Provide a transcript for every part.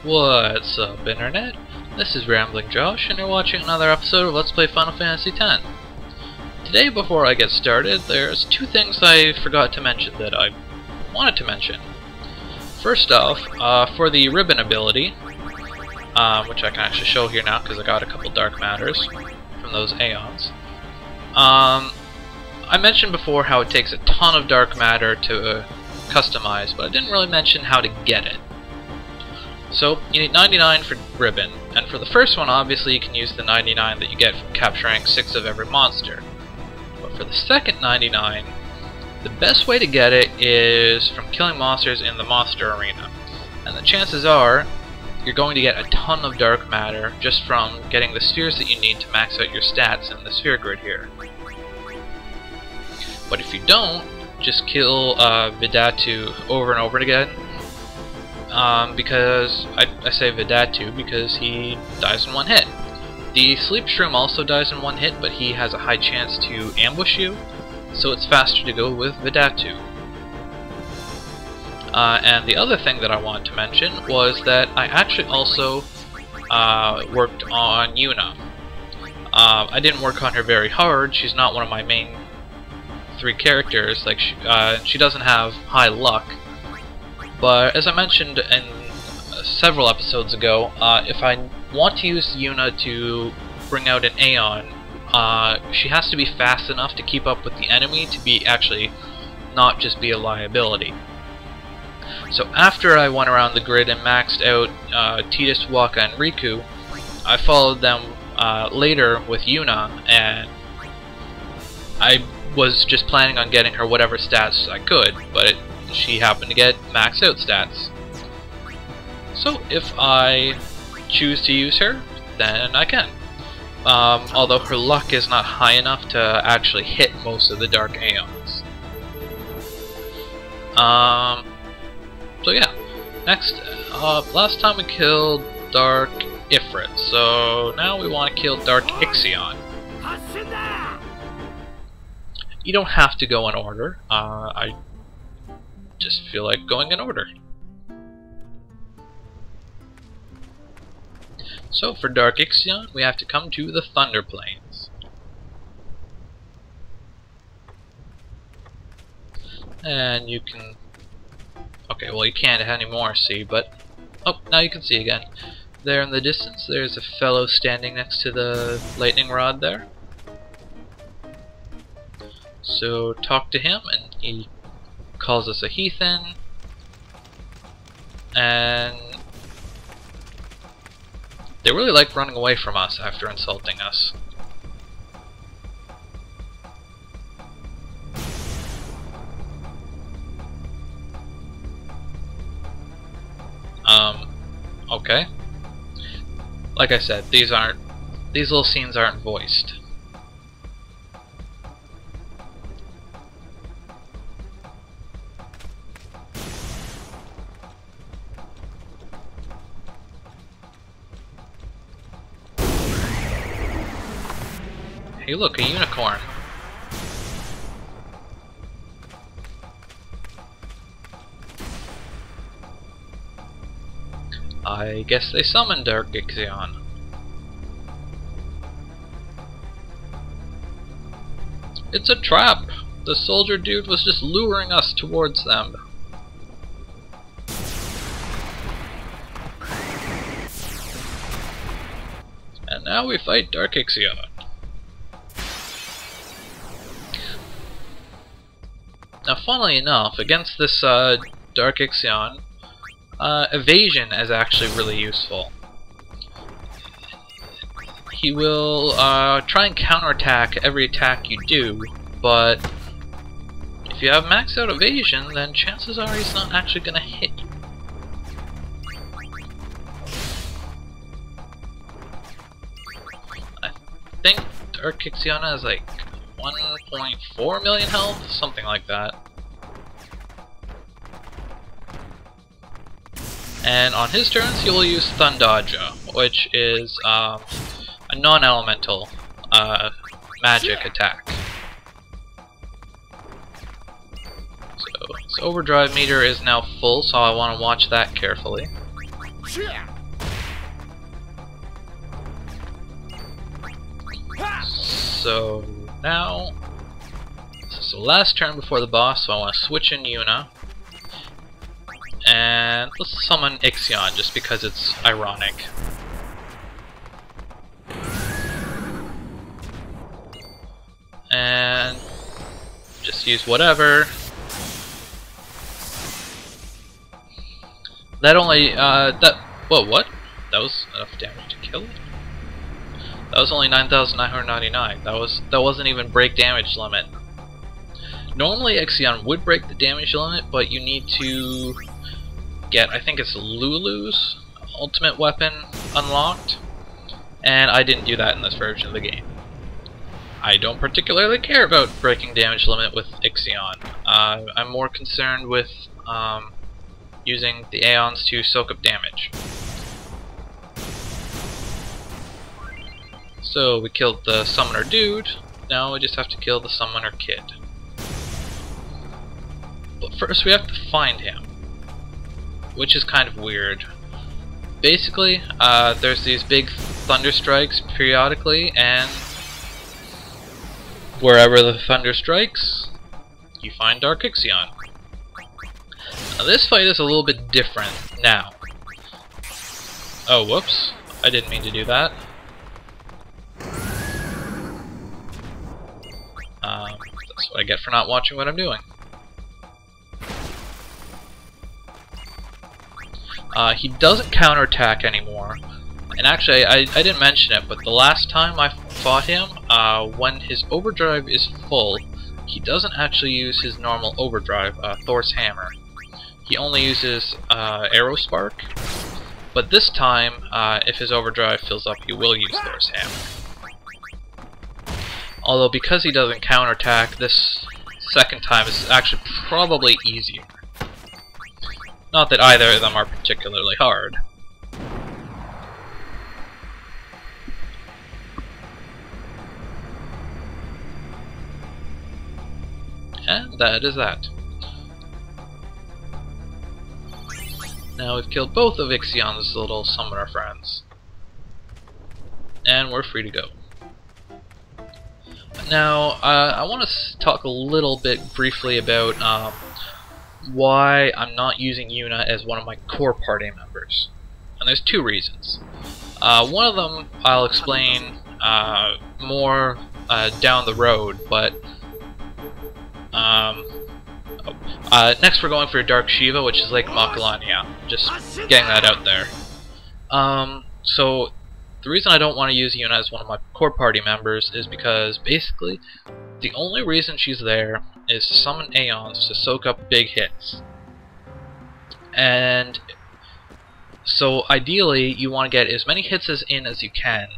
What's up, Internet? This is Rambling Josh, and you're watching another episode of Let's Play Final Fantasy X. Today, before I get started, there's two things I forgot to mention that I wanted to mention. First off, for the ribbon ability, which I can actually show here now because I got a couple dark matters from those Aeons. I mentioned before how it takes a ton of dark matter to customize, but I didn't really mention how to get it. So, you need 99 for ribbon, and for the first one, obviously, you can use the 99 that you get from capturing 6 of every monster. But for the second 99, the best way to get it is from killing monsters in the monster arena. And the chances are, you're going to get a ton of dark matter just from getting the spheres that you need to max out your stats in the sphere grid here. But if you don't, just kill Vidatu over and over again. Because I say Vidatu because he dies in one hit. The Sleep Shroom also dies in one hit, but he has a high chance to ambush you, so it's faster to go with Vidatu. And the other thing that I wanted to mention was that I actually also worked on Yuna. I didn't work on her very hard. She's not one of my main 3 characters. Like she doesn't have high luck. But as I mentioned in several episodes ago, if I want to use Yuna to bring out an Aeon, she has to be fast enough to keep up with the enemy to be actually not just be a liability. So after I went around the grid and maxed out Tidus, Waka, and Riku, I followed them later with Yuna, and I was just planning on getting her whatever stats I could, but she happened to get maxed out stats. So if I choose to use her, then I can. Although her luck is not high enough to actually hit most of the Dark Aeons. So yeah. Next, last time we killed Dark Ifrit, so now we want to kill Dark Ixion. You don't have to go in order. I just feel like going in order. So for Dark Ixion, we have to come to the Thunder Plains. And you can... Okay, well you can't anymore see, but... Oh, now you can see again. There in the distance, there's a fellow standing next to the lightning rod there. So talk to him, and he calls us a heathen, and they really like running away from us after insulting us. Okay. Like I said, these little scenes aren't voiced. Hey look, a unicorn. I guess they summoned Dark Aeons. It's a trap! The soldier dude was just luring us towards them. And now we fight Dark Aeons. Now, funnily enough, against this Dark Aeon, evasion is actually really useful. He will try and counterattack every attack you do, but if you have maxed out evasion, then chances are he's not actually going to hit you. I think Dark Aeon has like 1.4 million health, something like that. And on his turns, he will use Thundaja, which is a non-elemental magic attack. So his overdrive meter is now full, so I want to watch that carefully. So now, this is the last turn before the boss, so I want to switch in Yuna. And let's summon Ixion, just because it's ironic. And just use whatever. That only, whoa, what? That was enough damage to kill it? That was only 9,999. That wasn't even break damage limit. Normally Ixion would break the damage limit, but you need to get, I think it's Lulu's ultimate weapon unlocked, and I didn't do that in this version of the game. I don't particularly care about breaking damage limit with Ixion. I'm more concerned with using the Aeons to soak up damage. So we killed the summoner dude, now we just have to kill the summoner kid. But first we have to find him, which is kind of weird. Basically, there's these big thunder strikes periodically, and wherever the thunder strikes, you find Dark Aeons. Now this fight is a little bit different now. Oh, whoops. I didn't mean to do that. That's what I get for not watching what I'm doing. He doesn't counterattack anymore. And actually, I didn't mention it, but the last time I fought him, when his overdrive is full, he doesn't actually use his normal overdrive, Thor's Hammer. He only uses Arrow Spark, but this time, if his overdrive fills up, he will use Thor's Hammer. Although because he doesn't counterattack, this second time is actually probably easier. Not that either of them are particularly hard. And that is that. Now we've killed both of Ixion's little summoner friends. And we're free to go. Now, I want to talk a little bit briefly about why I'm not using Yuna as one of my core party members. And there's two reasons. One of them I'll explain more down the road, but next we're going for Dark Shiva, which is Lake Makalania. Just getting that out there. So the reason I don't want to use Yuna as one of my core party members is because basically the only reason she's there is to summon Aeons to soak up big hits. And so ideally you want to get as many hits in as you can,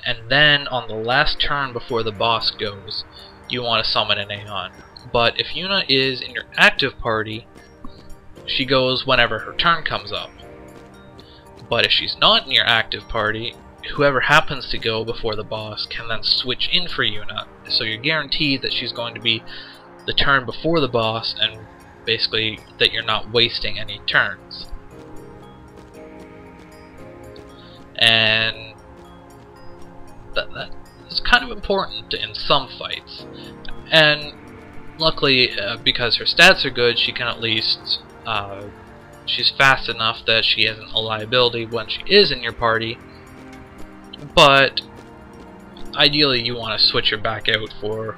and then on the last turn before the boss goes, you want to summon an Aeon. But if Yuna is in your active party, she goes whenever her turn comes up. But if she's not in your active party, whoever happens to go before the boss can then switch in for Yuna, so you're guaranteed that she's going to be the turn before the boss, and basically that you're not wasting any turns. And that is kind of important in some fights. And luckily, because her stats are good, she can at least she's fast enough that she isn't a liability when she is in your party. But ideally you want to switch her back out for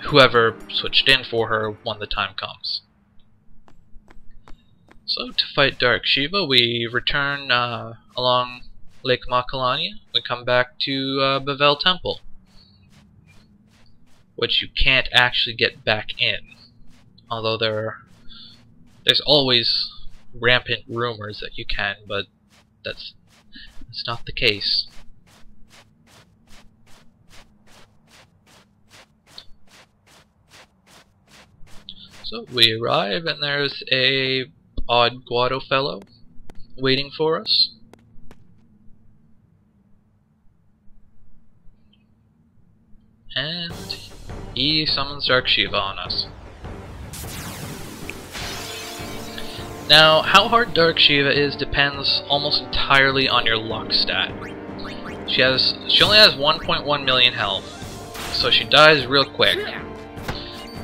whoever switched in for her when the time comes. So to fight Dark Shiva, we return along Lake Makalania. We come back to Bavel Temple, which you can't actually get back in, although there's always rampant rumors that you can, but that's not the case. So we arrive, and there's a odd Guado fellow waiting for us. And he summons Dark Shiva on us. Now, how hard Dark Shiva is depends almost entirely on your luck stat. She only has 1.1 million health, so she dies real quick.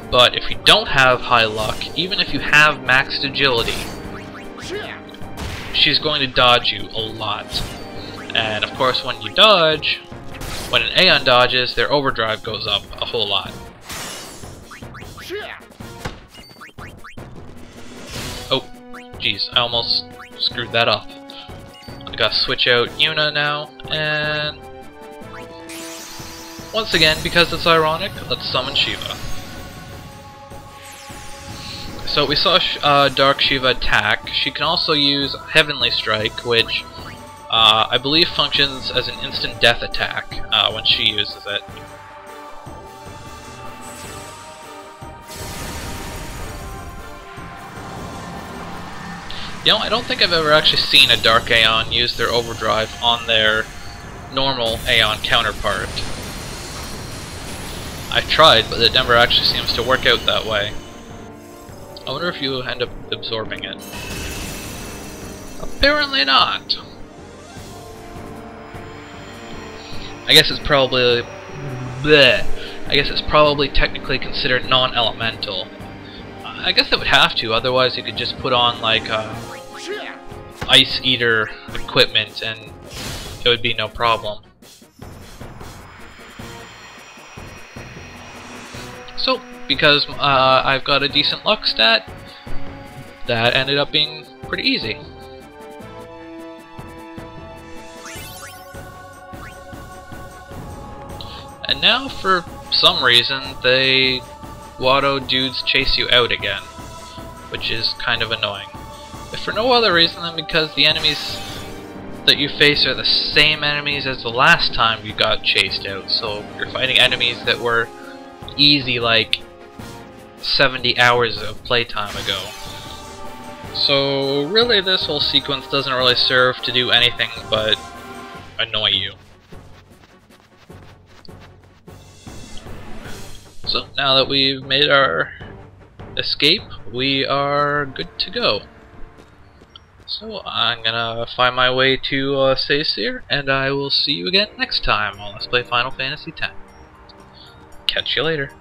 But if you don't have high luck, even if you have maxed agility, she's going to dodge you a lot. And of course, when you dodge, when an Aeon dodges, their overdrive goes up a whole lot. Oh, jeez, I almost screwed that up. I gotta switch out Yuna now, and once again, because it's ironic, let's summon Shiva. So we saw Dark Shiva attack. She can also use Heavenly Strike, which I believe functions as an instant death attack when she uses it. You know, I don't think I've ever actually seen a Dark Aeon use their overdrive on their normal Aeon counterpart. I've tried, but it never actually seems to work out that way. I wonder if you end up absorbing it. Apparently not. I guess it's probably bleh. I guess it's probably technically considered non-elemental. I guess it would have to, otherwise you could just put on like Ice Eater equipment and it would be no problem. So, because I've got a decent luck stat, that ended up being pretty easy. And now, for some reason, the Watto dudes chase you out again, which is kind of annoying. If for no other reason than because the enemies that you face are the same enemies as the last time you got chased out, so you're fighting enemies that were easy like 70 hours of playtime ago. So really this whole sequence doesn't really serve to do anything but annoy you. So now that we've made our escape, we are good to go. So I'm gonna find my way to Saesir, and I will see you again next time on Let's Play Final Fantasy X. Catch you later.